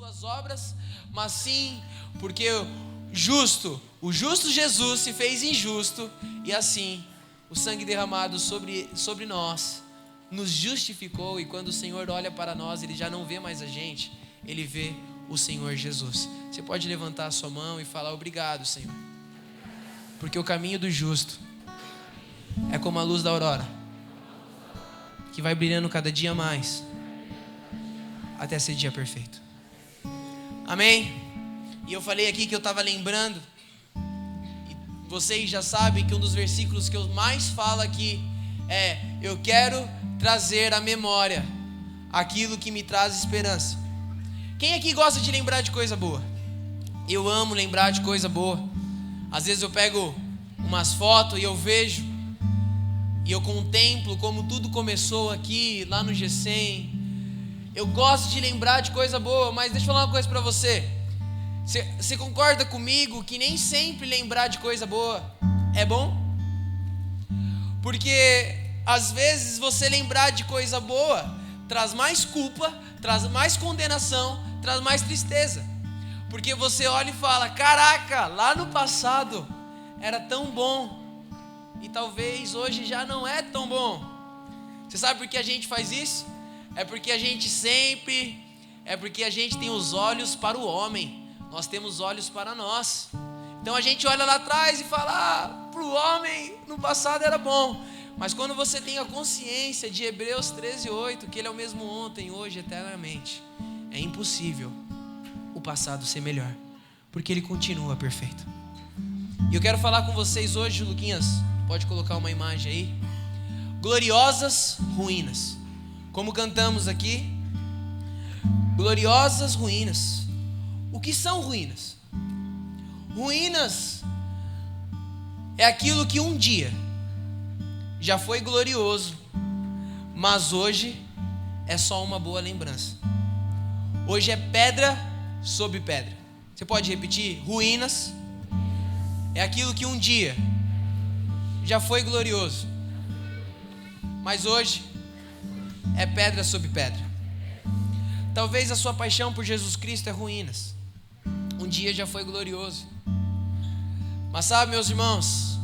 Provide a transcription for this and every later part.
suas obras, mas sim porque o justo Jesus se fez injusto, e assim o sangue derramado sobre nós nos justificou. E quando o Senhor olha para nós, Ele já não vê mais a gente, Ele vê o Senhor Jesus. Você pode levantar a sua mão e falar: obrigado, Senhor, porque o caminho do justo é como a luz da aurora, que vai brilhando cada dia mais, até ser dia perfeito. Amém? E eu falei aqui que eu estava lembrando, e vocês já sabem que um dos versículos que eu mais falo aqui é: eu quero trazer à memória aquilo que me traz esperança. Quem aqui gosta de lembrar de coisa boa? Eu amo lembrar de coisa boa. Às vezes eu pego umas fotos e eu vejo, e eu contemplo como tudo começou aqui, lá no G100. Eu gosto de lembrar de coisa boa, mas deixa eu falar uma coisa para você. Você concorda comigo que nem sempre lembrar de coisa boa é bom? Porque às vezes você lembrar de coisa boa traz mais culpa, traz mais condenação, traz mais tristeza. Porque você olha e fala: caraca, lá no passado era tão bom, e talvez hoje já não é tão bom. Você sabe por que a gente faz isso? É porque a gente tem os olhos para o homem. Nós temos olhos para nós. Então a gente olha lá atrás e fala: para o homem no passado era bom. Mas quando você tem a consciência de Hebreus 13:8, que Ele é o mesmo ontem, hoje, eternamente, é impossível o passado ser melhor, porque Ele continua perfeito. E eu quero falar com vocês hoje, Luquinhas, pode colocar uma imagem aí. Gloriosas ruínas. Como cantamos aqui, gloriosas ruínas. O que são ruínas? Ruínas é aquilo que um dia já foi glorioso, mas hoje é só uma boa lembrança. Hoje é pedra sobre pedra. Você pode repetir? Ruínas é aquilo que um dia já foi glorioso, mas hoje é pedra sobre pedra. Talvez a sua paixão por Jesus Cristo é ruínas. Um dia já foi glorioso, mas sabe, meus irmãos,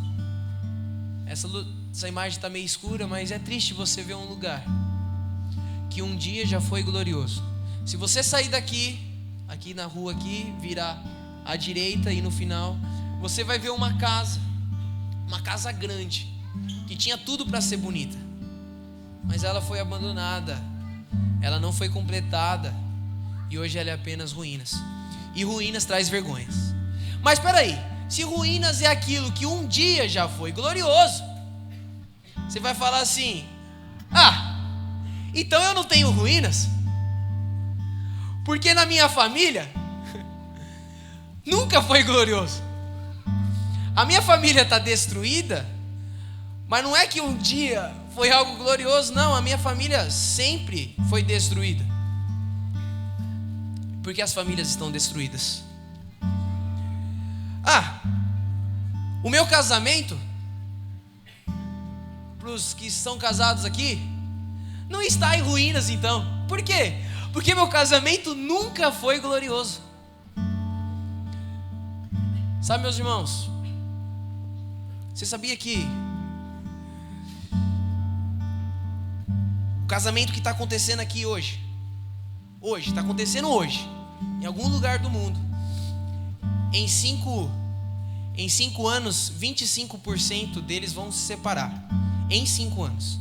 essa imagem está meio escura, mas é triste você ver um lugar que um dia já foi glorioso. Se você sair daqui, aqui na rua aqui, virar à direita e no final, você vai ver uma casa grande, que tinha tudo para ser bonita, mas ela foi abandonada, ela não foi completada, e hoje ela é apenas ruínas. E ruínas traz vergonhas. Mas espera aí, se ruínas é aquilo que um dia já foi glorioso, você vai falar assim: então eu não tenho ruínas, porque na minha família nunca foi glorioso. A minha família está destruída, mas não é que um dia foi algo glorioso, não. A minha família sempre foi destruída, porque as famílias estão destruídas. O meu casamento, para os que são casados aqui, não está em ruínas então. Por quê? Porque meu casamento nunca foi glorioso. Sabe, meus irmãos, você sabia que o casamento que está acontecendo aqui hoje, está acontecendo hoje, em algum lugar do mundo, em 5 anos, 25% deles vão se separar. Em 5 anos.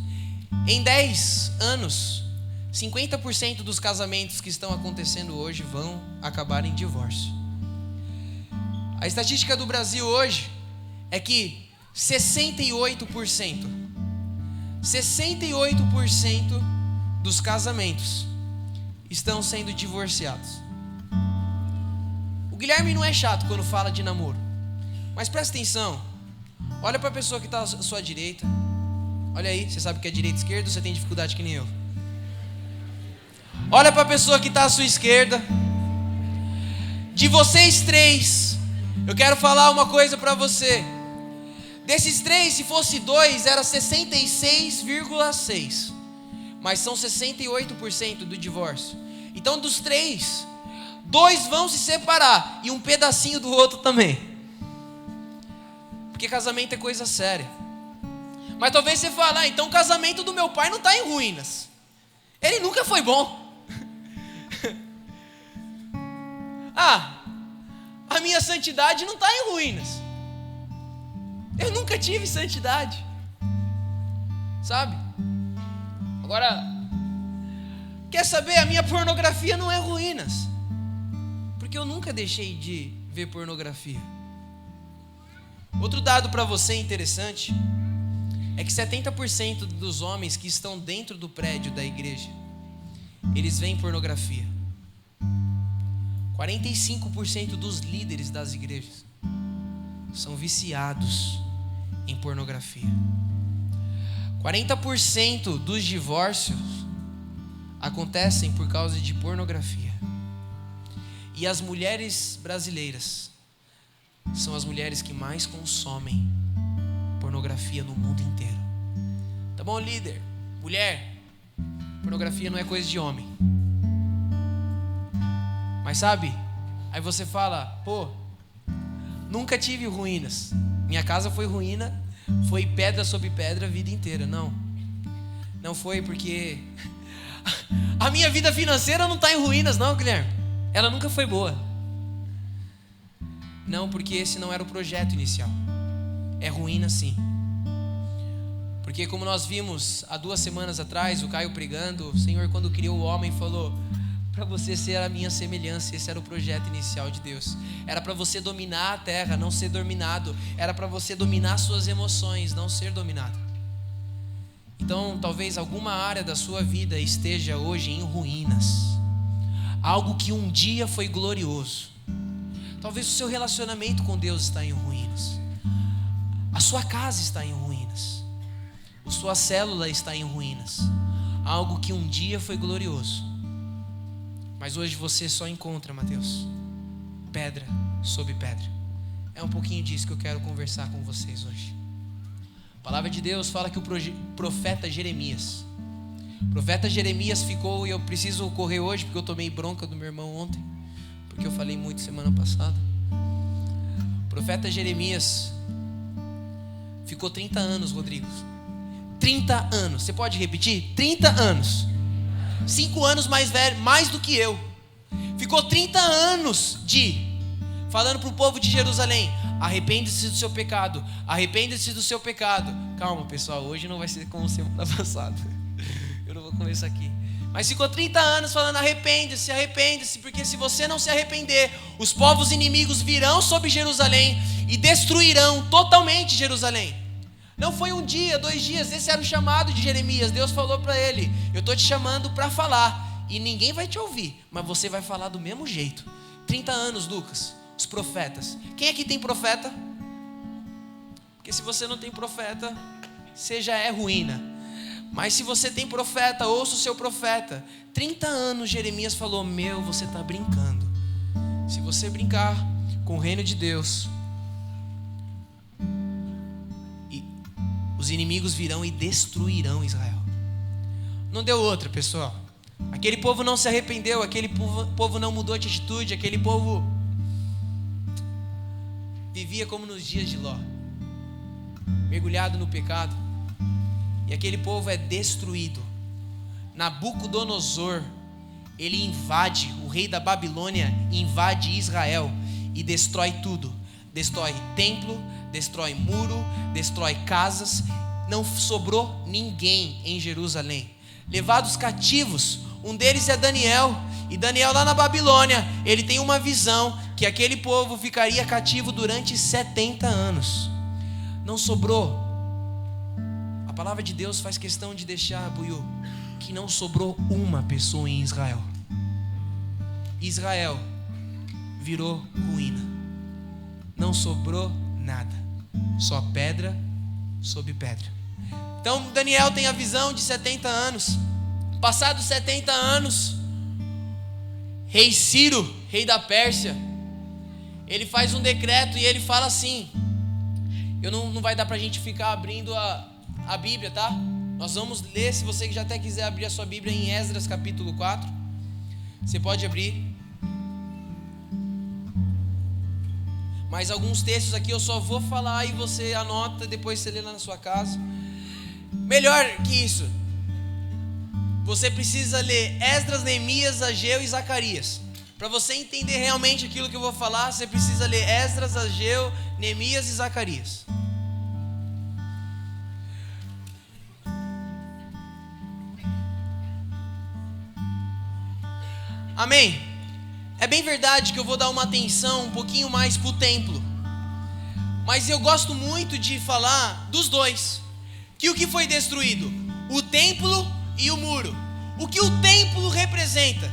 Em 10 anos, 50% dos casamentos que estão acontecendo hoje vão acabar em divórcio. A estatística do Brasil hoje é que 68% dos casamentos estão sendo divorciados. O Guilherme não é chato quando fala de namoro, mas presta atenção. Olha para a pessoa que está à sua direita. Olha aí, você sabe que é direita e esquerda, ou você tem dificuldade que nem eu? Olha para a pessoa que está à sua esquerda. De vocês 3, eu quero falar uma coisa para você. Desses 3, se fosse 2, era 66,6. Mas são 68% do divórcio. Então dos 3, dois vão se separar, e um pedacinho do outro também. Porque casamento é coisa séria. Mas talvez você fale, então o casamento do meu pai não está em ruínas. Ele nunca foi bom. A minha santidade não está em ruínas. Eu nunca tive santidade. Sabe? Agora, quer saber? A minha pornografia não é ruínas. Porque eu nunca deixei de ver pornografia. Outro dado para você interessante é que 70% dos homens que estão dentro do prédio da igreja, eles veem pornografia. 45% dos líderes das igrejas são viciados em pornografia. 40% dos divórcios acontecem por causa de pornografia. E as mulheres brasileiras são as mulheres que mais consomem pornografia no mundo inteiro. Tá bom, líder? Mulher, pornografia não é coisa de homem. Mas sabe, aí você fala, nunca tive ruínas. Minha casa foi ruína, foi pedra sobre pedra a vida inteira. Não foi porque a minha vida financeira não está em ruínas não, Guilherme. Ela nunca foi boa. Não, porque esse não era o projeto inicial. É ruína sim. Porque como nós vimos há 2 semanas atrás, o Caio pregando, o Senhor quando criou o homem falou, para você ser a minha semelhança. Esse era o projeto inicial de Deus. Era para você dominar a terra, não ser dominado. Era para você dominar suas emoções, não ser dominado. Então talvez alguma área da sua vida esteja hoje em ruínas. Algo que um dia foi glorioso. Talvez o seu relacionamento com Deus está em ruínas. A sua casa está em ruínas. A sua célula está em ruínas. Algo que um dia foi glorioso. Mas hoje você só encontra, Mateus, pedra sobre pedra. É um pouquinho disso que eu quero conversar com vocês hoje. A palavra de Deus fala que o profeta Jeremias ficou, e eu preciso correr hoje porque eu tomei bronca do meu irmão ontem, porque eu falei muito semana passada. O profeta Jeremias ficou 30 anos, Rodrigo. 30 anos, você pode repetir? 30 anos. 5 anos mais velho, mais do que eu. Ficou 30 anos falando para o povo de Jerusalém: arrepende-se do seu pecado, arrepende-se do seu pecado. Calma pessoal, hoje não vai ser como semana passada. Eu não vou começar aqui. Mas ficou 30 anos falando: arrepende-se, arrepende-se, porque se você não se arrepender, os povos inimigos virão sobre Jerusalém e destruirão totalmente Jerusalém. Não foi 1 dia, 2 dias, esse era o chamado de Jeremias. Deus falou para ele: eu estou te chamando para falar, e ninguém vai te ouvir, mas você vai falar do mesmo jeito. 30 anos, Lucas, os profetas. Quem aqui tem profeta? Porque se você não tem profeta, você já é ruína. Mas se você tem profeta, ouça o seu profeta. 30 anos Jeremias falou: você está brincando. Se você brincar com o reino de Deus, os inimigos virão e destruirão Israel. Não deu outra, pessoal. Aquele povo não se arrependeu, aquele povo não mudou de atitude, aquele povo vivia como nos dias de Ló, mergulhado no pecado. E aquele povo é destruído. Nabucodonosor, ele invade, o rei da Babilônia invade Israel e destrói tudo. Destrói templo, destrói muro, destrói casas. Não sobrou ninguém em Jerusalém. Levados cativos, um deles é Daniel. E Daniel lá na Babilônia, ele tem uma visão que aquele povo ficaria cativo durante 70 anos. Não sobrou. A palavra de Deus faz questão de deixar, Buiú, que não sobrou uma pessoa em Israel. Israel virou ruína. Não sobrou nada, só pedra sobre pedra. Então Daniel tem a visão de 70 anos. Passados 70 anos, rei Ciro, rei da Pérsia, ele faz um decreto e ele fala assim: não vai dar para a gente ficar abrindo a Bíblia, tá? Nós vamos ler, se você já até quiser abrir a sua Bíblia em Esdras capítulo 4, você pode abrir. Mas alguns textos aqui eu só vou falar e você anota, depois você lê lá na sua casa. Melhor que isso, você precisa ler Esdras, Neemias, Ageu e Zacarias. Para você entender realmente aquilo que eu vou falar, você precisa ler Esdras, Ageu, Neemias e Zacarias. Amém? É bem verdade que eu vou dar uma atenção um pouquinho mais para o templo. Mas eu gosto muito de falar dos dois. Que o que foi destruído? O templo e o muro. O que o templo representa?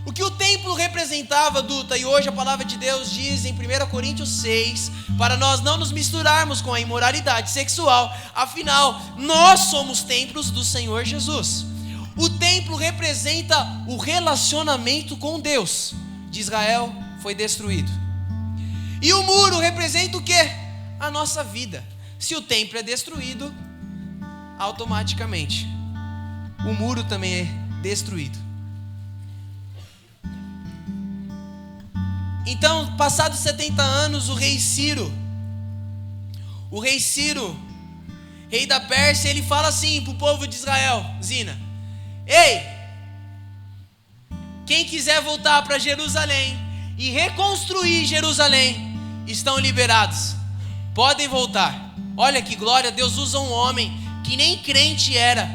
O que o templo representava, Duta, e hoje a palavra de Deus diz em 1 Coríntios 6, para nós não nos misturarmos com a imoralidade sexual, afinal, nós somos templos do Senhor Jesus. O templo representa o relacionamento com Deus de Israel, foi destruído. E o muro representa o quê? A nossa vida. Se o templo é destruído, automaticamente o muro também é destruído. Então, passados 70 anos, o rei Ciro, rei da Pérsia, ele fala assim para o povo de Israel: Zina, ei, quem quiser voltar para Jerusalém e reconstruir Jerusalém, estão liberados, podem voltar. Olha que glória, Deus usa um homem que nem crente era,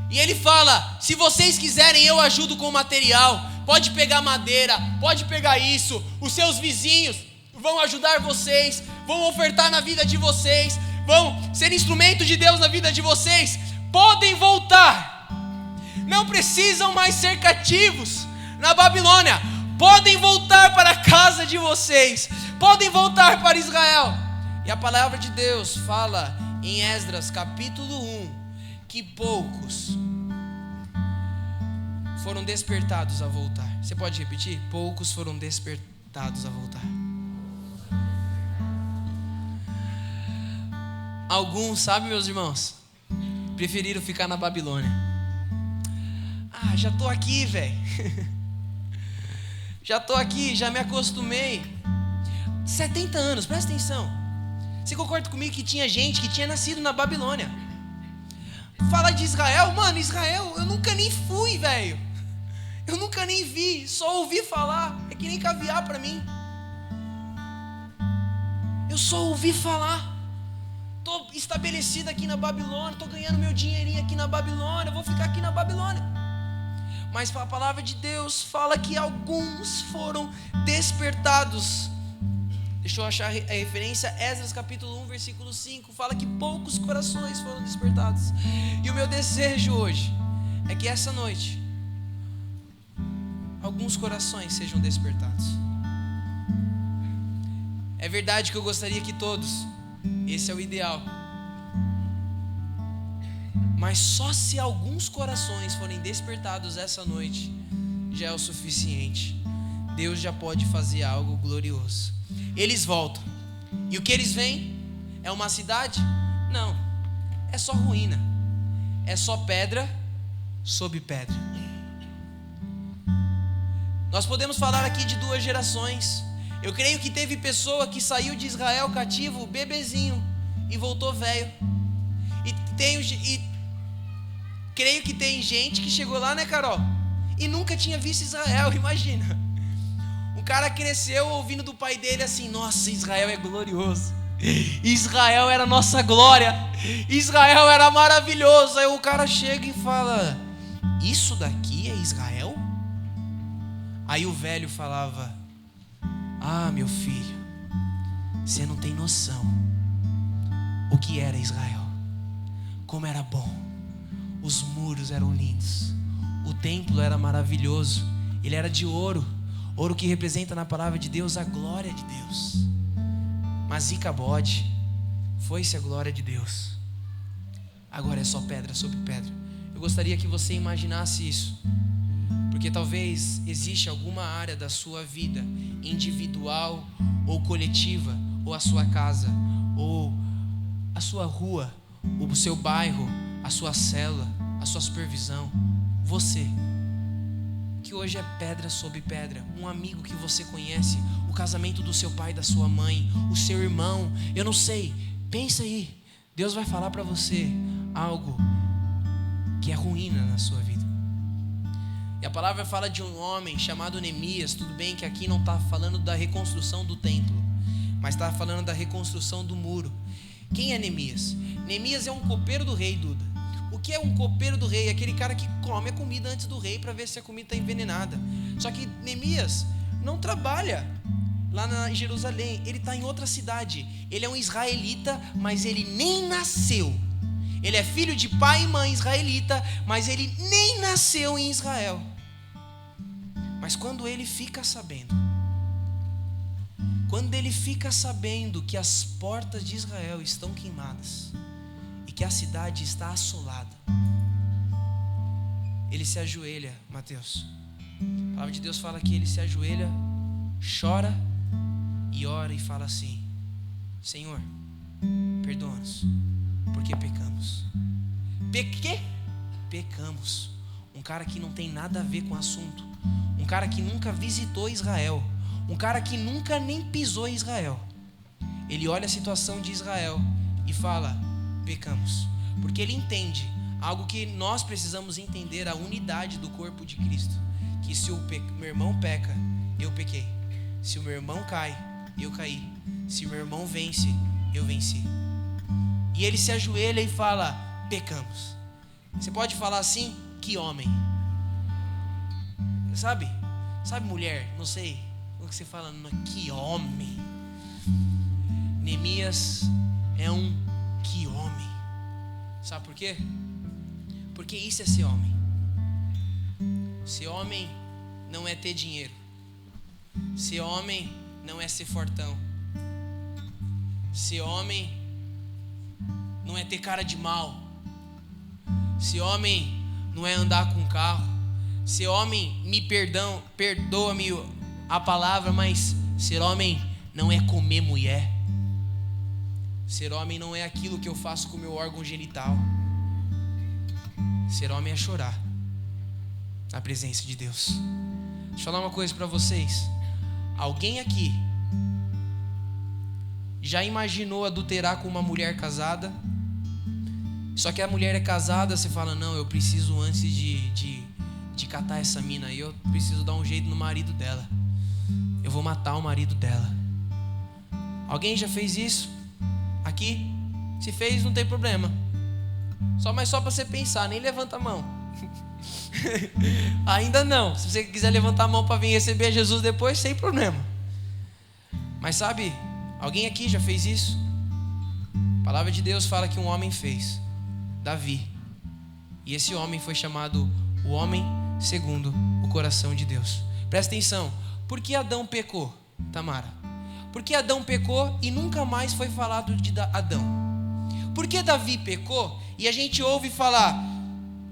e ele fala: se vocês quiserem, eu ajudo com material, pode pegar madeira, pode pegar isso, os seus vizinhos vão ajudar vocês, vão ofertar na vida de vocês, vão ser instrumento de Deus na vida de vocês, podem voltar. Não precisam mais ser cativos na Babilônia. Podem voltar para a casa de vocês. Podem voltar para Israel. E a palavra de Deus fala em Esdras capítulo 1 que poucos foram despertados a voltar. Você pode repetir? Poucos foram despertados a voltar. Alguns, sabe, meus irmãos, preferiram ficar na Babilônia. Ah, já estou aqui, velho. Já estou aqui, já me acostumei. 70 anos, presta atenção. Você concorda comigo que tinha gente que tinha nascido na Babilônia? Fala de Israel, mano, Israel, eu nunca nem fui, velho. Eu nunca nem vi, só ouvi falar. É que nem caviar para mim. Eu só ouvi falar. Estou estabelecido aqui na Babilônia, estou ganhando meu dinheirinho aqui na Babilônia, vou ficar aqui na Babilônia. Mas a palavra de Deus fala que alguns foram despertados. Deixa eu achar a referência, Esdras capítulo 1, versículo 5, fala que poucos corações foram despertados. E o meu desejo hoje é que essa noite alguns corações sejam despertados. É verdade que eu gostaria que todos, esse é o ideal, mas só se alguns corações forem despertados essa noite, já é o suficiente. Deus já pode fazer algo glorioso. Eles voltam, e o que eles veem? É uma cidade? Não, é só ruína, é só pedra sobre pedra. Nós podemos falar aqui de duas gerações. Eu creio que teve pessoa que saiu de Israel cativo, bebezinho, e voltou velho. E creio que tem gente que chegou lá, né, Carol? E nunca tinha visto Israel, imagina. O cara cresceu ouvindo do pai dele assim: nossa, Israel é glorioso. Israel era a nossa glória. Israel era maravilhoso. Aí o cara chega e fala: isso daqui é Israel? Aí o velho falava: ah, meu filho, você não tem noção o que era Israel, como era bom. Os muros eram lindos, o templo era maravilhoso, ele era de ouro, ouro que representa na palavra de Deus a glória de Deus. Mas Icabode, foi-se a glória de Deus, agora é só pedra sobre pedra. Eu gostaria que você imaginasse isso, porque talvez exista alguma área da sua vida, individual ou coletiva, ou a sua casa, ou a sua rua, o seu bairro, a sua célula, a sua supervisão, você, que hoje é pedra sobre pedra. Um amigo que você conhece, o casamento do seu pai e da sua mãe, o seu irmão, eu não sei, pensa aí, Deus vai falar para você algo que é ruína na sua vida. E a palavra fala de um homem chamado Neemias. Tudo bem que aqui não está falando da reconstrução do templo, mas está falando da reconstrução do muro. Quem é Neemias? Neemias é um copeiro do rei, Duda. O que é um copeiro do rei? É aquele cara que come a comida antes do rei para ver se a comida está envenenada. Só que Neemias não trabalha lá em Jerusalém, ele está em outra cidade. Ele é um israelita, mas ele nem nasceu. Ele é filho de pai e mãe israelita, mas ele nem nasceu em Israel. Mas quando ele fica sabendo que as portas de Israel estão queimadas e que a cidade está assolada, ele se ajoelha, Mateus. A palavra de Deus fala que ele se ajoelha, chora e ora e fala assim: Senhor, perdoa-nos, porque pecamos. Pecamos. Um cara que não tem nada a ver com o assunto, um cara que nunca visitou Israel, um cara que nunca nem pisou em Israel. Ele olha a situação de Israel e fala: pecamos. Porque ele entende algo que nós precisamos entender, a unidade do corpo de Cristo. Que se o meu irmão peca, eu pequei. Se o meu irmão cai, eu caí. Se o meu irmão vence, eu venci. E ele se ajoelha e fala: pecamos. Você pode falar assim: que homem. Sabe mulher, não sei o que você fala, que homem. Neemias é um que homem. Sabe por quê? Porque isso é ser homem. Ser homem não é ter dinheiro. Ser homem não é ser fortão. Ser homem não é ter cara de mal. Ser homem não é andar com carro. Ser homem, perdoa-me a palavra, mas ser homem não é comer mulher. Ser homem não é aquilo que eu faço com o meu órgão genital. Ser homem é chorar na presença de Deus. Deixa eu falar uma coisa para vocês. Alguém aqui já imaginou adulterar com uma mulher casada? Só que a mulher é casada, você fala: não, eu preciso antes de catar essa mina aí, eu preciso dar um jeito no marido dela. Eu vou matar o marido dela. Alguém já fez isso? Aqui? Se fez, não tem problema. Mas só para você pensar, nem levanta a mão. Ainda não. Se você quiser levantar a mão para vir receber Jesus depois, sem problema. Mas sabe, alguém aqui já fez isso? A palavra de Deus fala que um homem fez, Davi. E esse homem foi chamado o homem segundo o coração de Deus. Presta atenção. Por que Adão pecou, Tamara? Por que Adão pecou e nunca mais foi falado de Adão? Por que Davi pecou e a gente ouve falar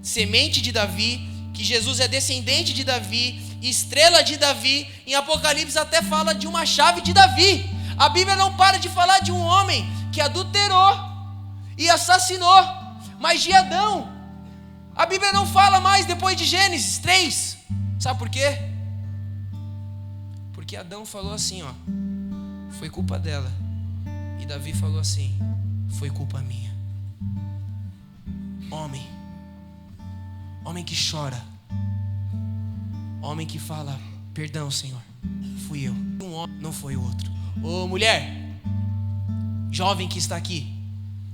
semente de Davi, que Jesus é descendente de Davi, estrela de Davi? Em Apocalipse até fala de uma chave de Davi. A Bíblia não para de falar de um homem que adulterou e assassinou. Mas de Adão a Bíblia não fala mais depois de Gênesis 3. Sabe por quê? Porque Adão falou assim, foi culpa dela. E Davi falou assim: foi culpa minha. Homem que chora, homem que fala: perdão, Senhor, fui eu. Um homem, não foi o outro. Ô mulher, jovem que está aqui,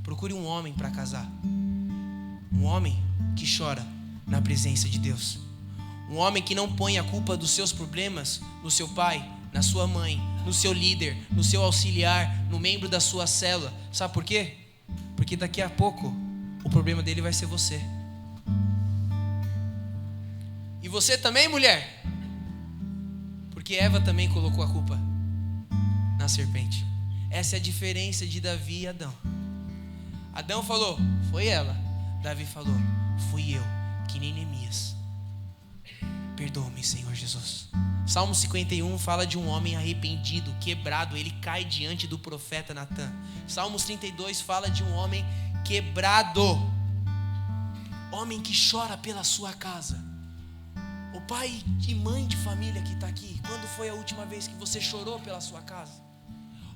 procure um homem para casar. Um homem que chora na presença de Deus. Um homem que não põe a culpa dos seus problemas no seu pai, na sua mãe, no seu líder, no seu auxiliar, no membro da sua célula. Sabe por quê? Porque daqui a pouco o problema dele vai ser você. E você também, mulher? Porque Eva também colocou a culpa na serpente. Essa é a diferença de Davi e Adão. Adão falou: foi ela. Davi falou: fui eu, que nem Neemias. Perdoa-me, Senhor Jesus. Salmo 51 fala de um homem arrependido, quebrado. Ele cai diante do profeta Natan. Salmos 32 fala de um homem quebrado, homem que chora pela sua casa. Ô pai e mãe de família que está aqui, quando foi a última vez que você chorou pela sua casa?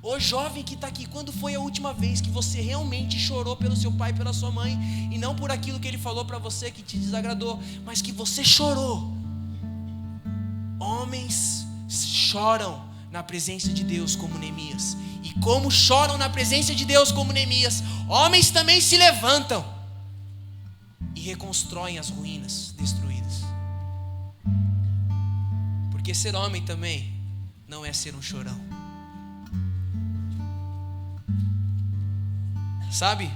Ô jovem que está aqui, quando foi a última vez que você realmente chorou pelo seu pai e pela sua mãe, e não por aquilo que ele falou para você que te desagradou, mas que você chorou? Homens choram na presença de Deus como Neemias, e como choram na presença de Deus como Neemias, homens também se levantam e reconstroem as ruínas destruídas. Porque ser homem também não é ser um chorão. Sabe?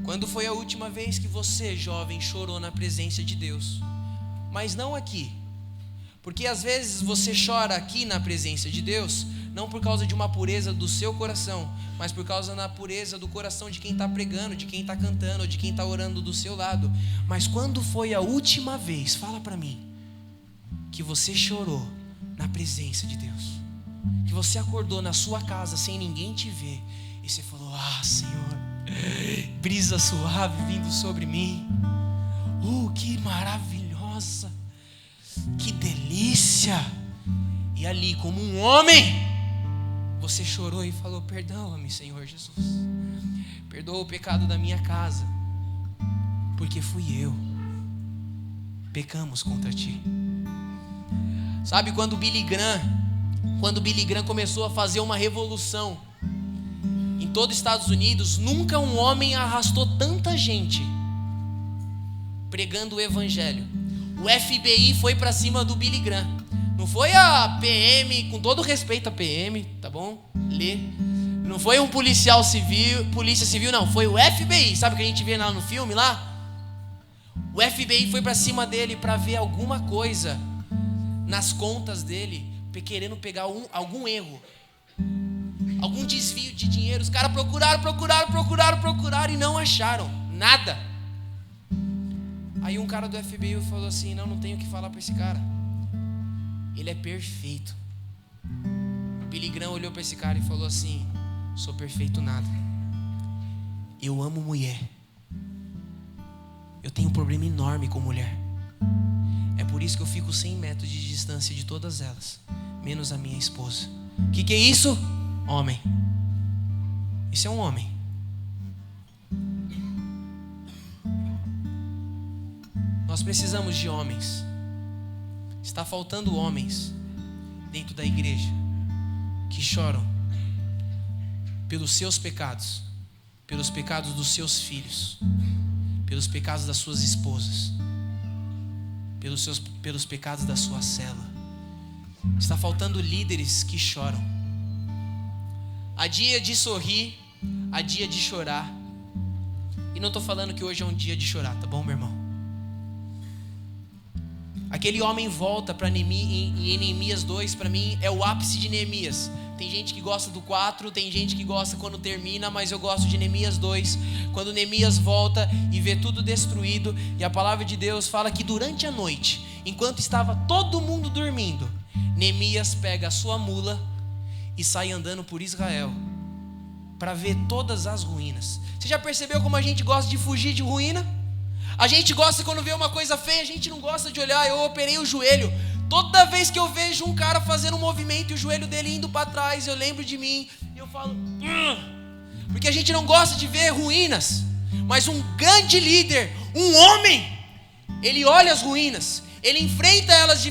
Quando foi a última vez que você, jovem, chorou na presença de Deus? Mas não aqui. Porque às vezes você chora aqui na presença de Deus, não por causa de uma pureza do seu coração, mas por causa da pureza do coração de quem está pregando, de quem está cantando, de quem está orando do seu lado. Mas quando foi a última vez, fala para mim, que você chorou na presença de Deus? Que você acordou na sua casa sem ninguém te ver e você falou: ah, Senhor, brisa suave vindo sobre mim, que maravilhosa, que delícia. E ali, como um homem, você chorou e falou: perdoa-me, Senhor Jesus, perdoa o pecado da minha casa, porque fui eu, pecamos contra ti. Sabe, quando Billy Graham começou a fazer uma revolução em todo os Estados Unidos, nunca um homem arrastou tanta gente pregando o evangelho. O FBI foi para cima do Billy Graham. Não foi a PM, com todo respeito a PM, tá bom? Não foi um polícia civil, não. Foi o FBI. Sabe o que a gente vê lá no filme lá? O FBI foi para cima dele para ver alguma coisa nas contas dele, querendo pegar algum erro, algum desvio de dinheiro. Os caras procuraram e não acharam nada. Aí um cara do FBI falou assim: não tenho o que falar para esse cara, ele é perfeito. O Billy Graham olhou para esse cara e falou assim: sou perfeito nada, eu amo mulher, eu tenho um problema enorme com mulher, é por isso que eu fico 100 metros de distância de todas elas, menos a minha esposa. Que é isso? Homem. Isso é um homem. Nós precisamos de homens. Está faltando homens dentro da igreja que choram pelos seus pecados, pelos pecados dos seus filhos, pelos pecados das suas esposas, pelos pecados da sua cela. Está faltando líderes que choram. Há dia de sorrir, há dia de chorar. E não estou falando que hoje é um dia de chorar, tá bom, meu irmão? Aquele homem volta para Neemias 2, para mim é o ápice de Neemias. Tem gente que gosta do 4, tem gente que gosta quando termina, mas eu gosto de Neemias 2, quando Neemias volta e vê tudo destruído. E a palavra de Deus fala que durante a noite, enquanto estava todo mundo dormindo, Neemias pega a sua mula e sai andando por Israel para ver todas as ruínas. Você já percebeu como a gente gosta de fugir de ruína? A gente gosta, quando vê uma coisa feia, a gente não gosta de olhar. Eu operei o joelho. Toda vez que eu vejo um cara fazendo um movimento e o joelho dele indo para trás, eu lembro de mim e eu falo, porque a gente não gosta de ver ruínas. Mas um grande líder, um homem, ele olha as ruínas, ele enfrenta elas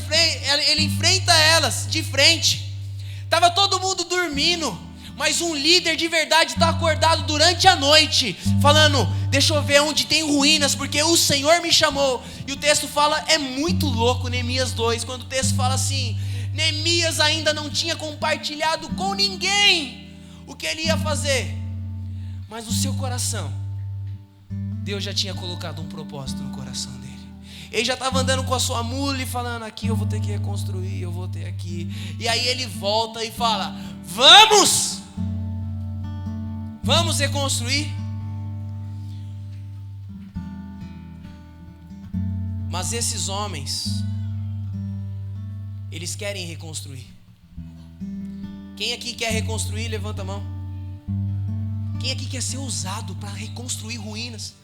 de frente. Estava todo mundo dormindo, mas um líder de verdade está acordado durante a noite, falando, deixa eu ver onde tem ruínas, porque o Senhor me chamou. E o texto fala, é muito louco, Neemias 2, quando o texto fala assim, Neemias ainda não tinha compartilhado com ninguém o que ele ia fazer, mas no seu coração, Deus já tinha colocado um propósito no coração dele. Ele já estava andando com a sua mula e falando, aqui eu vou ter que reconstruir, eu vou ter aqui. E aí ele volta e fala, vamos reconstruir. Mas esses homens, eles querem reconstruir. Quem aqui quer reconstruir, levanta a mão. Quem aqui quer ser usado para reconstruir ruínas?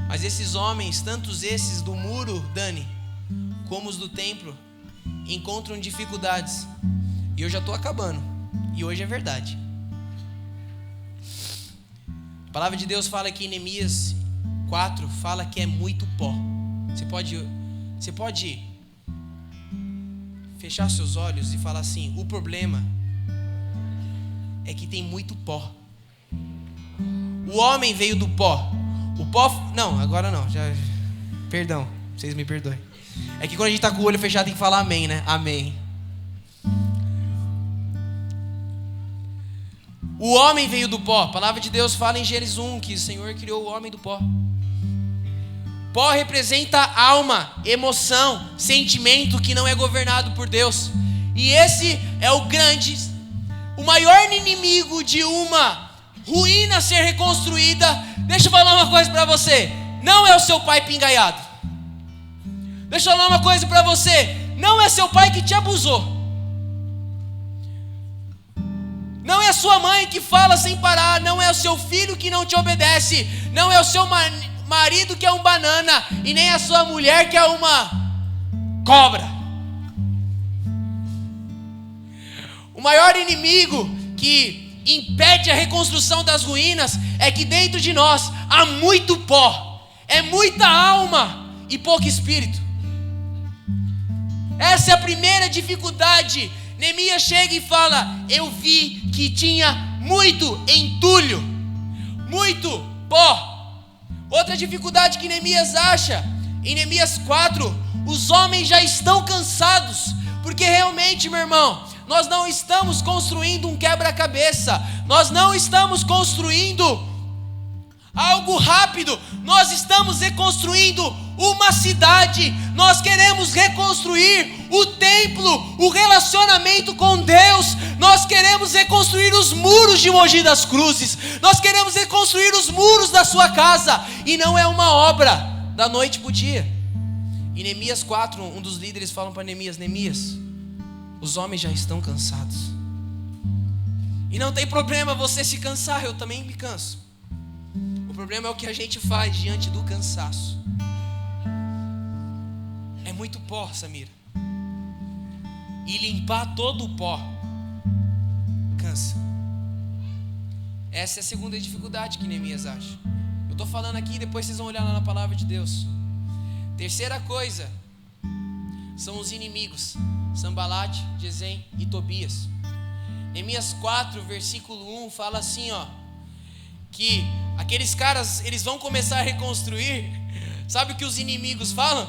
Mas esses homens, tantos esses do muro, Dani, como os do templo, encontram dificuldades. E eu já estou acabando. E hoje é verdade. A palavra de Deus fala aqui em Neemias 4, fala que é muito pó. Você pode fechar seus olhos e falar assim: o problema é que tem muito pó. O homem veio do pó. O pó... Não, agora não. Perdão, vocês me perdoem. É que quando a gente está com o olho fechado tem que falar amém, né? Amém. O homem veio do pó. A palavra de Deus fala em Gênesis 1 que o Senhor criou o homem do pó. Pó representa alma, emoção, sentimento que não é governado por Deus. E esse é o maior inimigo de uma ruína ser reconstruída. Deixa eu falar uma coisa para você: não é o seu pai pingaiado. Deixa eu falar uma coisa para você: não é seu pai que te abusou. Não é a sua mãe que fala sem parar. Não é o seu filho que não te obedece. Não é o seu marido que é um banana. E nem a sua mulher que é uma cobra. O maior inimigo que impede a reconstrução das ruínas é que dentro de nós há muito pó. É muita alma e pouco espírito. Essa é a primeira dificuldade. Neemias chega e fala: eu vi que tinha muito entulho, muito pó. Outra dificuldade que Neemias acha, em Neemias 4, os homens já estão cansados, porque realmente, meu irmão, nós não estamos construindo um quebra-cabeça, nós não estamos construindo algo rápido, nós estamos reconstruindo uma cidade. Nós queremos reconstruir o templo, o relacionamento com Deus. Nós queremos reconstruir os muros de Mogi das Cruzes. Nós queremos reconstruir os muros da sua casa. E não é uma obra da noite para o dia. Em Neemias 4, um dos líderes fala para Neemias: Neemias, os homens já estão cansados. E não tem problema você se cansar, eu também me canso. O problema é o que a gente faz diante do cansaço. É muito pó, Samira. E limpar todo o pó cansa. Essa é a segunda dificuldade que Neemias acha. Eu estou falando aqui e depois vocês vão olhar lá na palavra de Deus. Terceira coisa são os inimigos: Sanbalate, Gesem e Tobias. Neemias 4, versículo 1 fala assim, que aqueles caras, eles vão começar a reconstruir. Sabe o que os inimigos falam?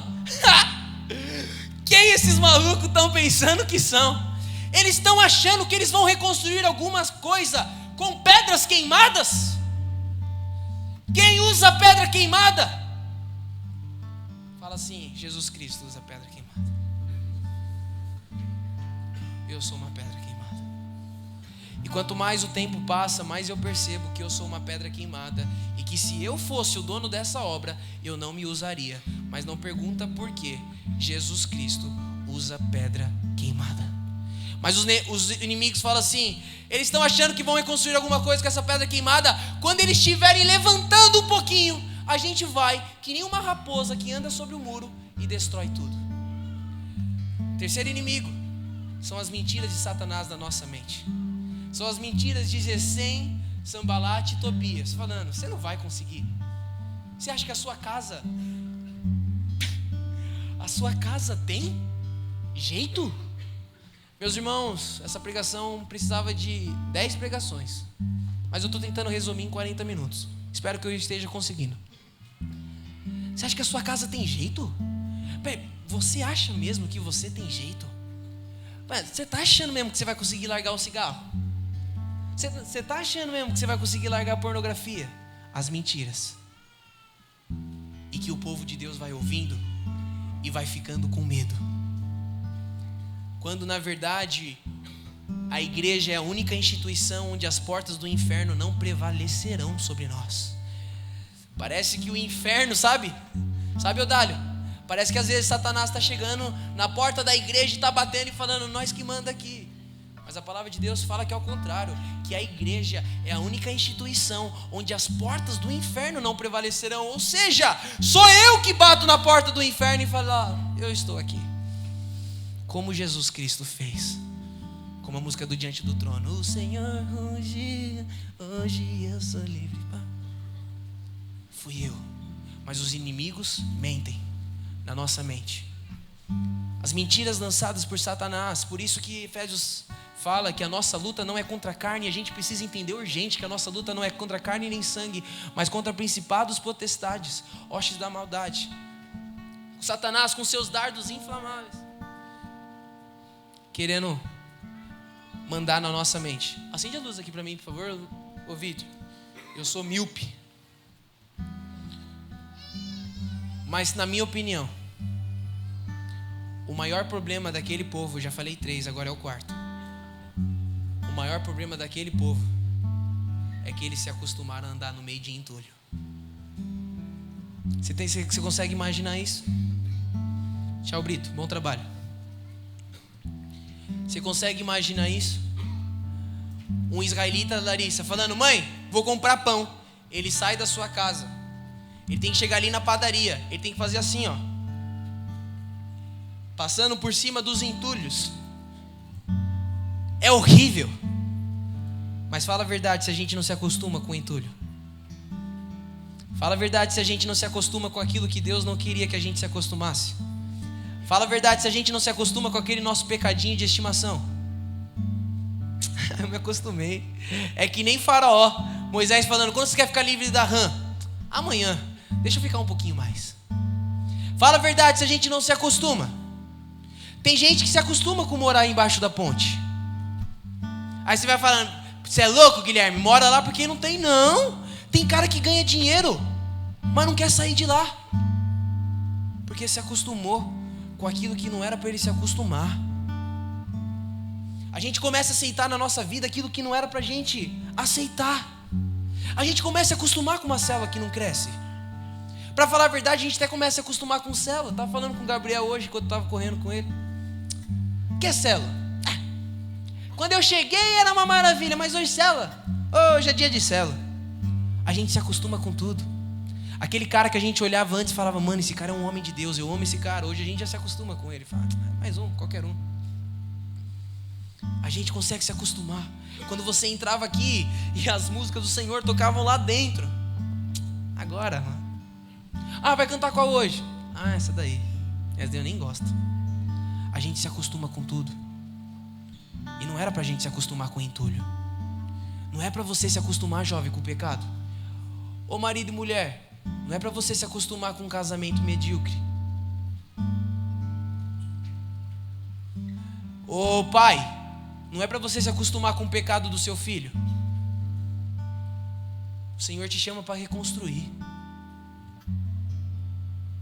Quem esses malucos estão pensando que são? Eles estão achando que eles vão reconstruir alguma coisa com pedras queimadas? Quem usa pedra queimada? Fala assim: Jesus Cristo usa pedra queimada. Eu sou uma pedra queimada. E quanto mais o tempo passa, mais eu percebo que eu sou uma pedra queimada. E que se eu fosse o dono dessa obra, eu não me usaria. Mas não pergunta por quê. Jesus Cristo usa pedra queimada. Mas os inimigos falam assim: eles estão achando que vão reconstruir alguma coisa com essa pedra queimada. Quando eles estiverem levantando um pouquinho, a gente vai, que nem uma raposa que anda sobre o muro e destrói tudo. Terceiro inimigo são as mentiras de Satanás na nossa mente. São as mentiras de Gesem, Sanbalate e Tobias, falando: você não vai conseguir. Você acha que a sua casa tem jeito? Meus irmãos, essa pregação precisava de 10 pregações, mas eu estou tentando resumir em 40 minutos. Espero que eu esteja conseguindo. Você acha que a sua casa tem jeito? Você acha mesmo que você tem jeito? Você está achando mesmo que você vai conseguir largar o cigarro? Você está achando mesmo que você vai conseguir largar a pornografia? As mentiras. E que o povo de Deus vai ouvindo e vai ficando com medo. Quando na verdade a igreja é a única instituição onde as portas do inferno não prevalecerão sobre nós. Parece que o inferno, sabe, Odálio? Parece que às vezes Satanás está chegando na porta da igreja e está batendo e falando: nós que manda aqui. Mas a palavra de Deus fala que é ao contrário, que a igreja é a única instituição onde as portas do inferno não prevalecerão. Ou seja, sou eu que bato na porta do inferno e falo, eu estou aqui. Como Jesus Cristo fez. Como a música do Diante do Trono. O Senhor hoje eu sou livre. Fui eu. Mas os inimigos mentem na nossa mente. As mentiras lançadas por Satanás. Por isso que Efésios fala que a nossa luta não é contra a carne. E a gente precisa entender urgente que a nossa luta não é contra a carne nem sangue, mas contra principados, potestades, hostes da maldade. Satanás com seus dardos inflamáveis, querendo mandar na nossa mente. Acende a luz aqui para mim, por favor. Ô Vitor, eu sou míope. Mas na minha opinião, o maior problema daquele povo, eu já falei 3, agora é o 4. O maior problema daquele povo é que eles se acostumaram a andar no meio de entulho. Você consegue imaginar isso? Tchau, Brito, bom trabalho. Você consegue imaginar isso? Um israelita, Larissa, falando, mãe, vou comprar pão. Ele sai da sua casa. Ele tem que chegar ali na padaria. Ele tem que fazer assim, ó. Passando por cima dos entulhos. É horrível. Mas fala a verdade se a gente não se acostuma com o entulho. Fala a verdade se a gente não se acostuma com aquilo que Deus não queria que a gente se acostumasse. Fala a verdade se a gente não se acostuma com aquele nosso pecadinho de estimação. Eu me acostumei. É que nem Faraó. Moisés falando, quando você quer ficar livre da rã? Amanhã. Deixa eu ficar um pouquinho mais. Fala a verdade se a gente não se acostuma. Tem gente que se acostuma com morar embaixo da ponte. Aí você vai falando, você é louco, Guilherme? Mora lá porque não tem, não. Tem cara que ganha dinheiro, mas não quer sair de lá. Porque se acostumou com aquilo que não era para ele se acostumar. A gente começa a aceitar na nossa vida aquilo que não era para a gente aceitar. A gente começa a acostumar com uma célula que não cresce. Para falar a verdade, a gente até começa a acostumar com célula. Estava falando com o Gabriel hoje, quando estava correndo com ele. O que é célula? Quando eu cheguei era uma maravilha, mas hoje célula. Hoje é dia de célula. A gente se acostuma com tudo. Aquele cara que a gente olhava antes e falava, mano, esse cara é um homem de Deus, eu amo esse cara. Hoje a gente já se acostuma com ele. Fala, mais um, qualquer um. A gente consegue se acostumar. Quando você entrava aqui e as músicas do Senhor tocavam lá dentro. Agora, mano. Vai cantar qual hoje? Essa daí. Essa daí eu nem gosto. A gente se acostuma com tudo. E não era pra gente se acostumar com o entulho. Não é pra você se acostumar, jovem, com o pecado. Ô marido e mulher, não é pra você se acostumar com um casamento medíocre. Ô pai, não é pra você se acostumar com o pecado do seu filho. O Senhor te chama para reconstruir.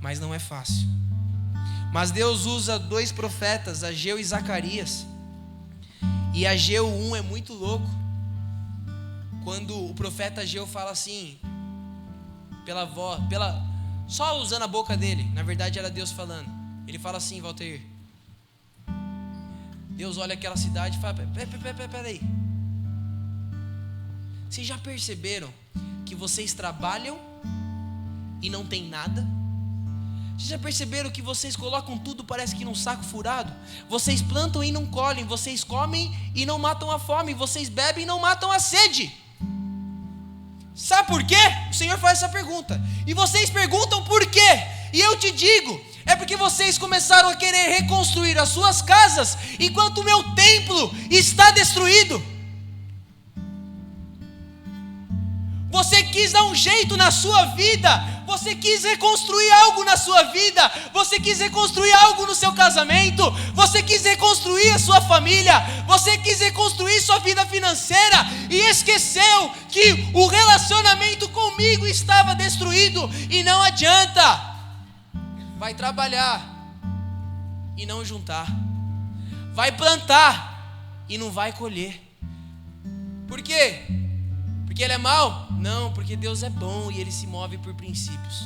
Mas não é fácil. Mas Deus usa 2 profetas, Ageu e Zacarias. E Ageu 1 é muito louco. Quando o profeta Ageu fala assim, pela voz, só usando a boca dele, na verdade era Deus falando. Ele fala assim, Valteir. Deus olha aquela cidade e fala, peraí. Vocês já perceberam que vocês trabalham e não tem nada? Vocês já perceberam que vocês colocam tudo, parece que num saco furado? Vocês plantam e não colhem, vocês comem e não matam a fome, vocês bebem e não matam a sede. Sabe por quê? O Senhor faz essa pergunta. E vocês perguntam por quê? E eu te digo, é porque vocês começaram a querer reconstruir as suas casas, enquanto o meu templo está destruído. Você quis dar um jeito na sua vida, você quis reconstruir algo na sua vida, você quis reconstruir algo no seu casamento, você quis reconstruir a sua família, você quis reconstruir sua vida financeira e esqueceu que o relacionamento comigo estava destruído. E não adianta, vai trabalhar e não juntar, vai plantar e não vai colher. Por quê? Porque ele é mau? Não, porque Deus é bom e ele se move por princípios.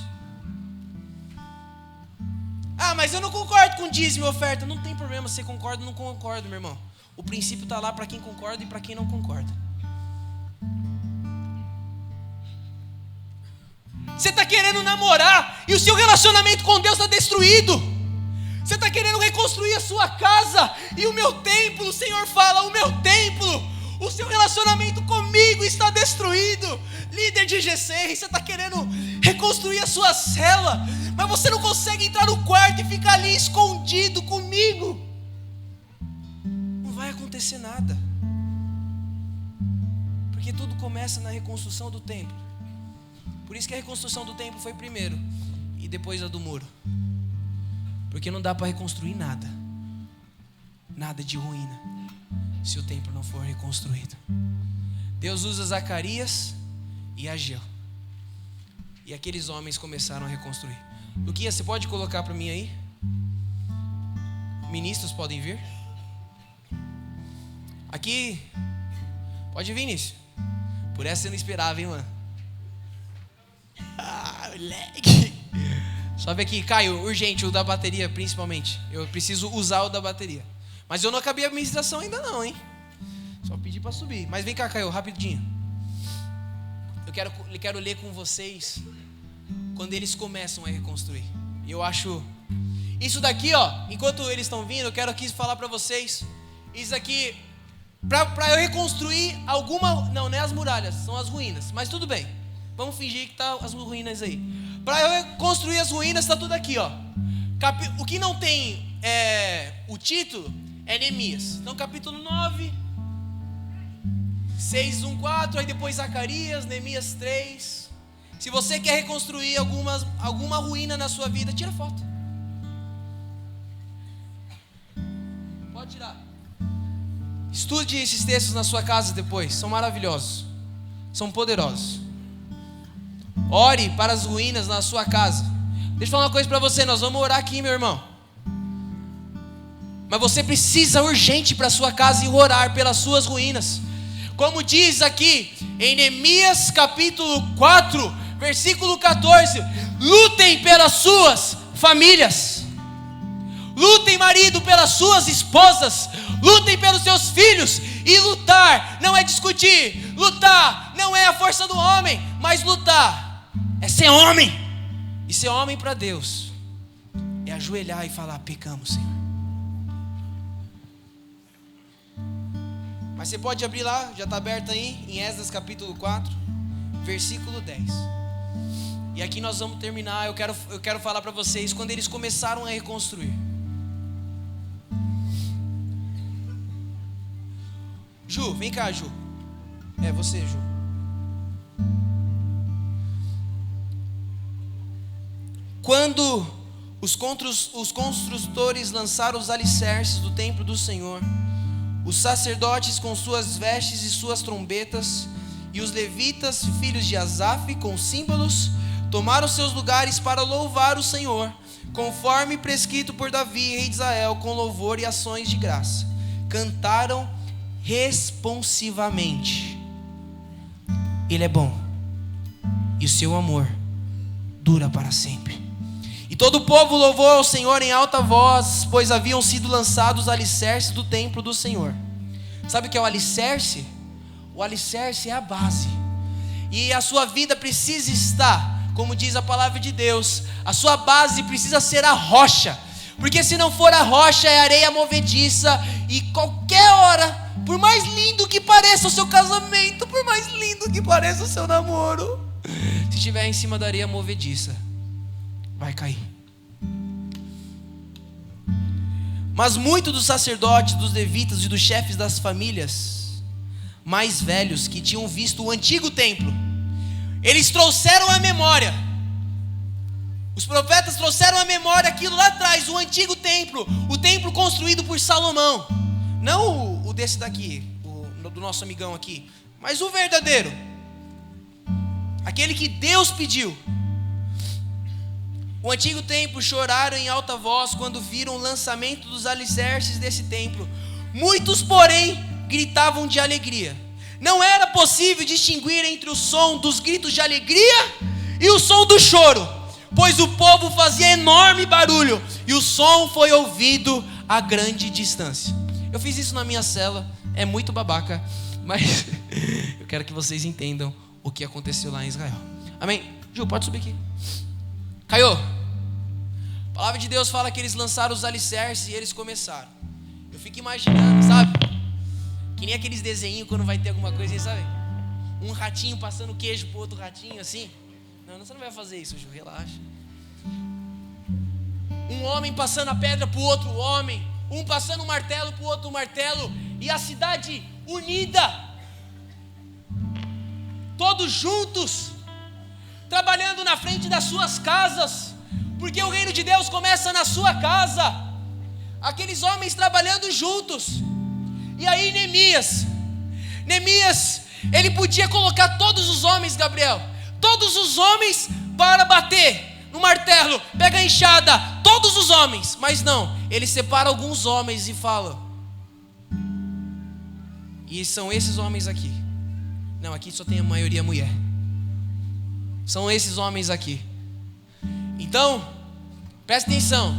Mas eu não concordo com dízimo e oferta. Não tem problema, você concorda ou não concorda, meu irmão. o princípio está lá para quem concorda e para quem não concorda. Você está querendo namorar e o seu relacionamento com Deus está destruído. Você está querendo reconstruir a sua casa e o meu templo, o Senhor fala, o meu templo, o seu relacionamento comigo está destruído. Líder de GC, você está querendo reconstruir a sua cela, mas você não consegue entrar no quarto e ficar ali escondido comigo. Não vai acontecer nada, porque tudo começa na reconstrução do templo. Por isso que a reconstrução do templo foi primeiro e depois a do muro, porque não dá para reconstruir nada de ruína se o templo não for reconstruído. Deus usa Zacarias e Ageu, e aqueles homens começaram a reconstruir. Luquinha, você pode colocar para mim aí? Ministros podem vir aqui, pode vir, Vinícius. Por essa você não esperava, hein, mano? Moleque. Sobe aqui, Caio, urgente, o da bateria principalmente. Eu preciso usar o da bateria. Mas eu não acabei a ministração ainda não, hein? Só pedi para subir. Mas vem cá, Caio, rapidinho. Eu quero ler com vocês quando eles começam a reconstruir. E eu acho isso daqui, ó, enquanto eles estão vindo, eu quero aqui falar para vocês. Isso aqui, para eu reconstruir não é as muralhas, são as ruínas. Mas tudo bem. Vamos fingir que tá as ruínas aí. Para eu construir as ruínas, está tudo aqui, ó. O que não tem o título é Neemias. Então, capítulo 9, 6, 1, 4, aí depois Zacarias, Neemias 3. Se você quer reconstruir alguma ruína na sua vida, tira foto. Pode tirar. Estude esses textos na sua casa depois. São maravilhosos. São poderosos. Ore para as ruínas na sua casa. Deixa eu falar uma coisa para você. Nós vamos orar aqui, meu irmão. Mas você precisa urgente para a sua casa e orar pelas suas ruínas. Como diz aqui em Neemias capítulo 4, versículo 14: lutem pelas suas famílias. Lutem, marido, pelas suas esposas. Lutem pelos seus filhos. E lutar não é discutir. Lutar não é a força do homem. Mas lutar é ser homem. E ser homem para Deus é ajoelhar e falar: pecamos, Senhor. Mas você pode abrir lá, já está aberto aí, em Esdras capítulo 4, versículo 10. E aqui nós vamos terminar. Eu quero falar para vocês quando eles começaram a reconstruir. Ju, vem cá, Ju. É você, Ju. Quando os construtores lançaram os alicerces do templo do Senhor, os sacerdotes com suas vestes e suas trombetas, e os levitas, filhos de Asaf, com símbolos, tomaram seus lugares para louvar o Senhor, conforme prescrito por Davi, rei de Israel, com louvor e ações de graça. Cantaram responsivamente: Ele é bom, e o seu amor dura para sempre. E todo o povo louvou ao Senhor em alta voz, pois haviam sido lançados os alicerces do templo do Senhor. Sabe o que é o alicerce? O alicerce é a base. E a sua vida precisa estar, como diz a palavra de Deus, a sua base precisa ser a rocha. Porque se não for a rocha, é areia movediça. E qualquer hora, por mais lindo que pareça o seu casamento, por mais lindo que pareça o seu namoro, se estiver em cima da areia movediça, vai cair. Mas muitos dos sacerdotes, dos levitas e dos chefes das famílias mais velhos, que tinham visto o antigo templo, eles trouxeram à memória, os profetas trouxeram à memória aquilo lá atrás, o antigo templo, o templo construído por Salomão. Não o desse daqui, do nosso amigão aqui, mas o verdadeiro, aquele que Deus pediu. O antigo templo. Choraram em alta voz quando viram o lançamento dos alicerces desse templo. Muitos, porém, gritavam de alegria. Não era possível distinguir entre o som dos gritos de alegria e o som do choro, pois o povo fazia enorme barulho e o som foi ouvido a grande distância. Eu fiz isso na minha cela, é muito babaca, mas eu quero que vocês entendam o que aconteceu lá em Israel. Amém? Ju, pode subir aqui. Caio, a palavra de Deus fala que eles lançaram os alicerces e eles começaram. Eu fico imaginando, sabe? Que nem aqueles desenhos quando vai ter alguma coisa, sabe? Um ratinho passando queijo pro outro ratinho, assim. Não, você não vai fazer isso, Ju, relaxa. Um homem passando a pedra pro outro homem. Um passando um martelo pro outro martelo. E a cidade unida. Todos juntos. Trabalhando na frente das suas casas. Porque o reino de Deus começa na sua casa. Aqueles homens trabalhando juntos. E aí Neemias, ele podia colocar todos os homens, Gabriel, todos os homens para bater no martelo, pega a enxada, todos os homens, mas não, ele separa alguns homens e fala, e são esses homens aqui, não, aqui só tem a maioria mulher, são esses homens aqui, então, presta atenção,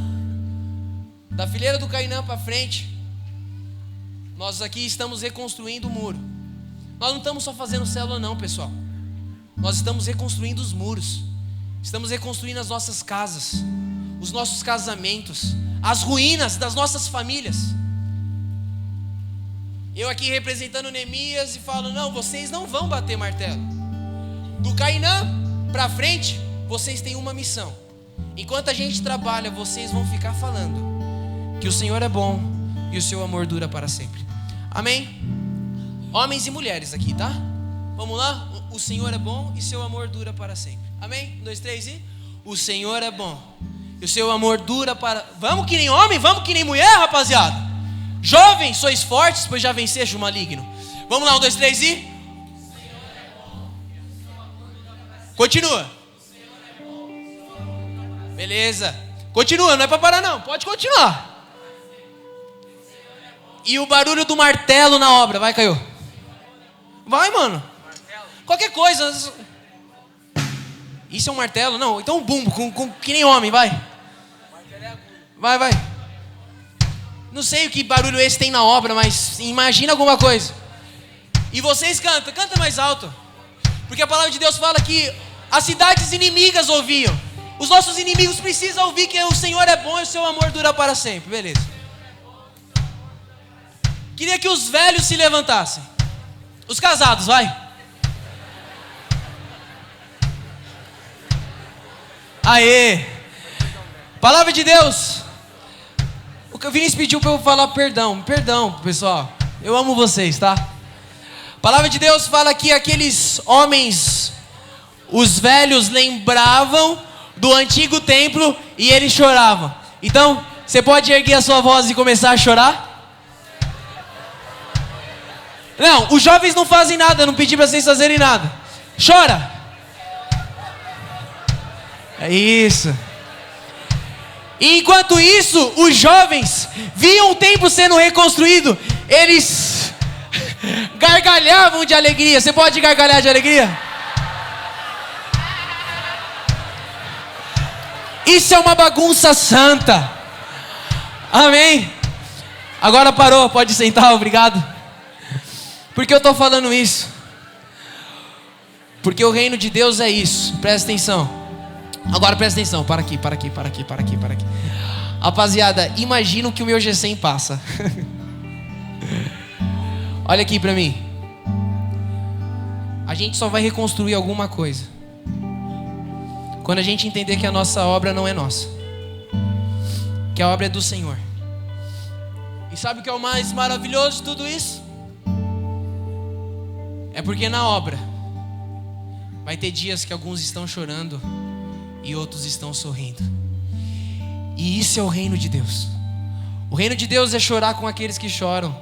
da fileira do Cainã para frente, nós aqui estamos reconstruindo o muro. Nós não estamos só fazendo célula não, pessoal. Nós estamos reconstruindo os muros. Estamos reconstruindo as nossas casas, os nossos casamentos, as ruínas das nossas famílias. Eu aqui representando Neemias e falo, não, vocês não vão bater martelo. Do Cainã para frente, vocês têm uma missão. Enquanto a gente trabalha, vocês vão ficar falando que o Senhor é bom e o seu amor dura para sempre. Amém? Homens e mulheres aqui, tá? Vamos lá? O Senhor é bom e seu amor dura para sempre. Amém? 1, 2, 3 e... O Senhor é bom e o seu amor dura para... Vamos que nem homem, vamos que nem mulher, rapaziada. Jovens, sois fortes, pois já venceste o maligno. Vamos lá, 1, 2, 3 e... Continua. Beleza. Continua, não é para parar não, pode continuar. E o barulho do martelo na obra. Vai, Caio. Vai, mano. Qualquer coisa. Isso é um martelo? Não, então um bumbo, que nem homem, vai. Vai. Não sei o que barulho esse tem na obra, mas imagina alguma coisa. E vocês cantam, canta mais alto. Porque a palavra de Deus fala que as cidades inimigas ouviam. Os nossos inimigos precisam ouvir que o Senhor é bom e o seu amor dura para sempre. Beleza. Queria que os velhos se levantassem. Os casados, vai. Aê. Palavra de Deus. O Vinícius pediu para eu falar perdão. Perdão, pessoal. Eu amo vocês, tá? Palavra de Deus fala que aqueles homens, os velhos, lembravam do antigo templo e eles choravam. Então, você pode erguer a sua voz e começar a chorar? Não, os jovens não fazem nada, não pedi para vocês fazerem nada. Chora. É isso. E enquanto isso, os jovens viam o templo sendo reconstruído. Eles gargalhavam de alegria. Você pode gargalhar de alegria? Isso é uma bagunça santa. Amém? Agora parou, pode sentar, obrigado. Por que eu estou falando isso? Porque o reino de Deus é isso. Presta atenção. Agora presta atenção. Para aqui. Rapaziada, imagina o que o meu G100 passa. Olha aqui para mim. A gente só vai reconstruir alguma coisa quando a gente entender que a nossa obra não é nossa, que a obra é do Senhor. E sabe o que é o mais maravilhoso de tudo isso? É porque na obra vai ter dias que alguns estão chorando e outros estão sorrindo. E isso é o reino de Deus. O reino de Deus é chorar com aqueles que choram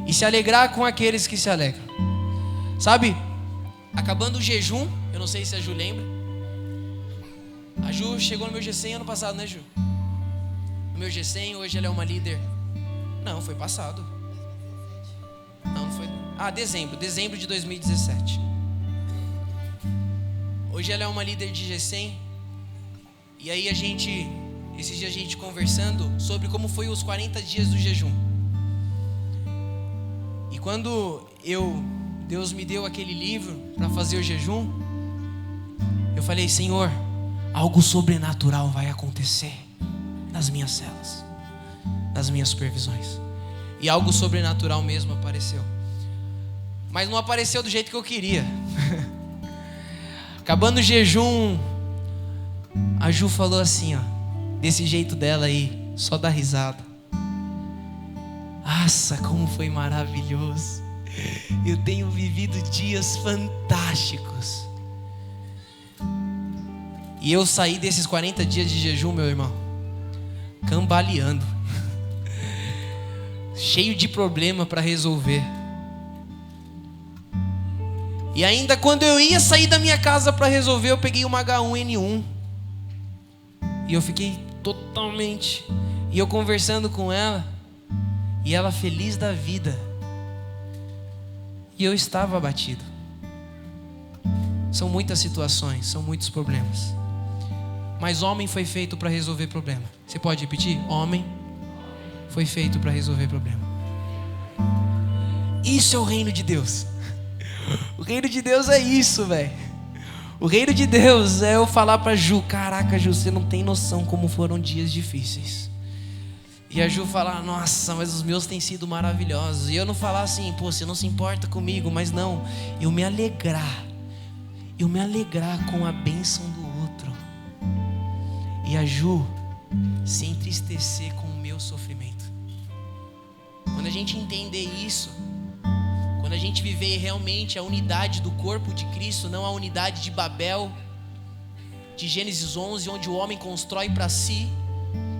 e se alegrar com aqueles que se alegram. Sabe, acabando o jejum, eu não sei se a Ju lembra. A Ju chegou no meu G100 ano passado, né, Ju? No meu G100, hoje ela é uma líder. Não, foi passado. Não foi. Dezembro de 2017. Hoje ela é uma líder de G100. E aí esses dias a gente conversando sobre como foi os 40 dias do jejum. quando Deus me deu aquele livro para fazer o jejum, eu falei: Senhor, algo sobrenatural vai acontecer nas minhas celas, nas minhas supervisões. E algo sobrenatural mesmo apareceu. Mas não apareceu do jeito que eu queria. Acabando o jejum, a Ju falou assim, ó, desse jeito dela aí, só dá risada: nossa, como foi maravilhoso. Eu tenho vivido dias fantásticos. E eu saí desses 40 dias de jejum, meu irmão, cambaleando, cheio de problema para resolver. E ainda quando eu ia sair da minha casa para resolver, eu peguei uma H1N1. E eu fiquei totalmente... E eu conversando com ela, e ela feliz da vida, e eu estava abatido. São muitas situações, são muitos problemas, mas homem foi feito para resolver problema. Você pode repetir? Homem foi feito para resolver problema. Isso é o reino de Deus. O reino de Deus é isso, velho. O reino de Deus é eu falar pra Ju: caraca, Ju, você não tem noção como foram dias difíceis. E a Ju falar: nossa, mas os meus têm sido maravilhosos. E eu não falar assim: pô, você não se importa comigo. Mas não, eu me alegrar com a bênção do outro. E a Ju se entristecer com o meu sofrimento. Quando a gente entender isso, quando a gente viver realmente a unidade do corpo de Cristo, não a unidade de Babel, de Gênesis 11, onde o homem constrói para si,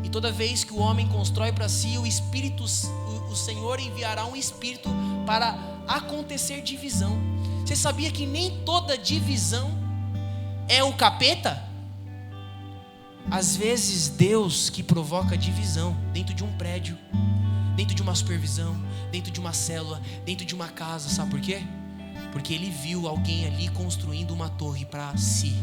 e toda vez que o homem constrói para si, o Senhor enviará um espírito para acontecer divisão. Você sabia que nem toda divisão é o capeta? Às vezes Deus que provoca divisão dentro de um prédio, dentro de uma supervisão, dentro de uma célula, dentro de uma casa. Sabe por quê? Porque Ele viu alguém ali construindo uma torre para si.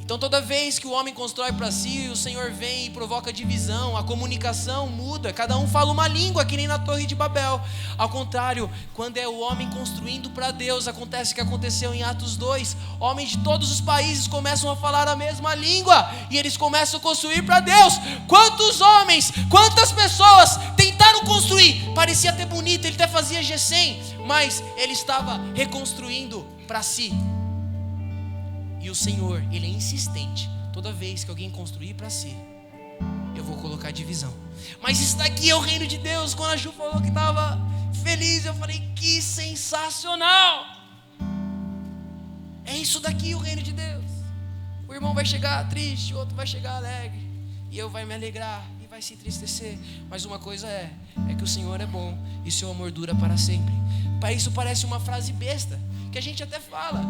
Então toda vez que o homem constrói para si, o Senhor vem e provoca divisão, a comunicação muda, cada um fala uma língua, que nem na Torre de Babel. Ao contrário, quando é o homem construindo para Deus, acontece o que aconteceu em Atos 2, homens de todos os países começam a falar a mesma língua, e eles começam a construir para Deus. Quantos homens, quantas pessoas tentaram construir, parecia até bonito, ele até fazia G100, mas ele estava reconstruindo para si. E o Senhor, Ele é insistente. Toda vez que alguém construir para si, eu vou colocar divisão. Mas isso daqui é o reino de Deus. Quando a Ju falou que estava feliz, eu falei: que sensacional! É isso daqui o reino de Deus. O irmão vai chegar triste, o outro vai chegar alegre, e eu vai me alegrar e vai se entristecer. Mas uma coisa é que o Senhor é bom e seu amor dura para sempre. Para isso parece uma frase besta, que a gente até fala: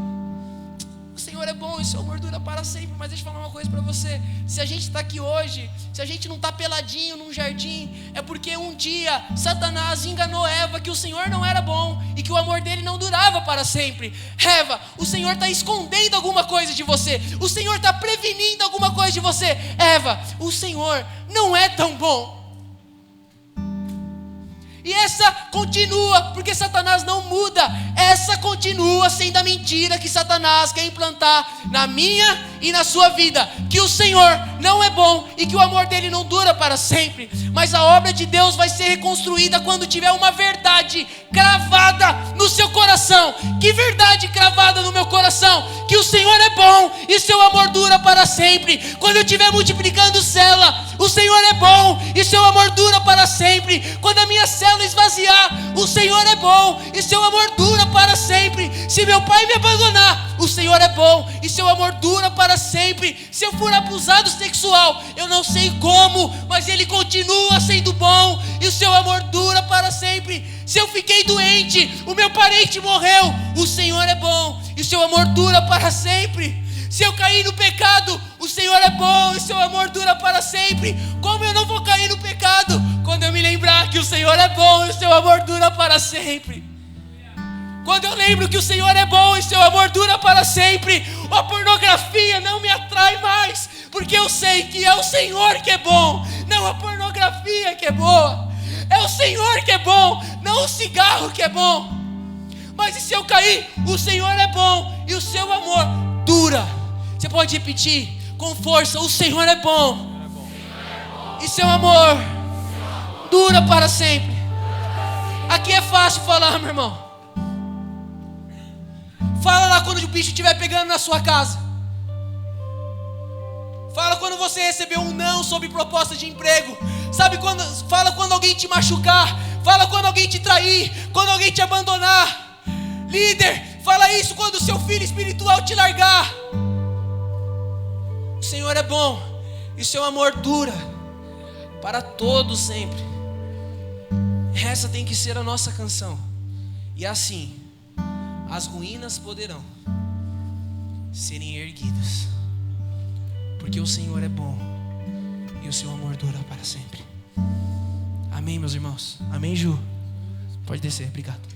o Senhor é bom e seu amor dura para sempre. Mas deixa eu falar uma coisa para você: se a gente está aqui hoje, se a gente não está peladinho num jardim, é porque um dia Satanás enganou Eva que o Senhor não era bom e que o amor dele não durava para sempre. Eva, o Senhor está escondendo alguma coisa de você, o Senhor está prevenindo alguma coisa de você. Eva, o Senhor não é tão bom. E essa continua, porque Satanás não muda. Essa continua sendo a mentira que Satanás quer implantar na minha e na sua vida, que o Senhor não é bom e que o amor dele não dura para sempre. Mas a obra de Deus vai ser reconstruída quando tiver uma verdade cravada no seu coração. Que verdade cravada no meu coração? Que o Senhor é bom e seu amor dura para sempre. Quando eu estiver multiplicando célula, o Senhor é bom e seu amor dura para sempre. Quando a minha célula esvaziar, o Senhor é bom e seu amor dura para sempre. Se meu pai me abandonar, o Senhor é bom e seu amor dura para sempre. Se eu for abusado sexual, eu não sei como, mas ele continua sendo bom e o seu amor dura para sempre. Se eu fiquei doente, o meu parente morreu, o Senhor é bom e seu amor dura para sempre. Se eu cair no pecado, o Senhor é bom e seu amor dura para sempre. Como eu não vou cair no pecado? Quando eu me lembrar que o Senhor é bom e seu amor dura para sempre. Quando eu lembro que o Senhor é bom e seu amor dura para sempre, a pornografia não me atrai mais, porque eu sei que é o Senhor que é bom, não a pornografia que é boa. É o Senhor que é bom, não o cigarro que é bom, mas e se eu cair? O Senhor é bom e o seu amor dura. Você pode repetir com força: o Senhor é bom e seu amor dura para sempre. Aqui é fácil falar, meu irmão. Fala lá quando o bicho estiver pegando na sua casa. Fala quando você recebeu um não sobre proposta de emprego. Fala quando alguém te machucar. Fala quando alguém te trair, quando alguém te abandonar. Líder, fala isso quando o seu filho espiritual te largar. O Senhor é bom e seu amor dura para todos sempre. Essa tem que ser a nossa canção. E assim as ruínas poderão serem erguidas, porque o Senhor é bom e o seu amor dura para sempre. Amém, meus irmãos? Amém, Ju? Pode descer, obrigado.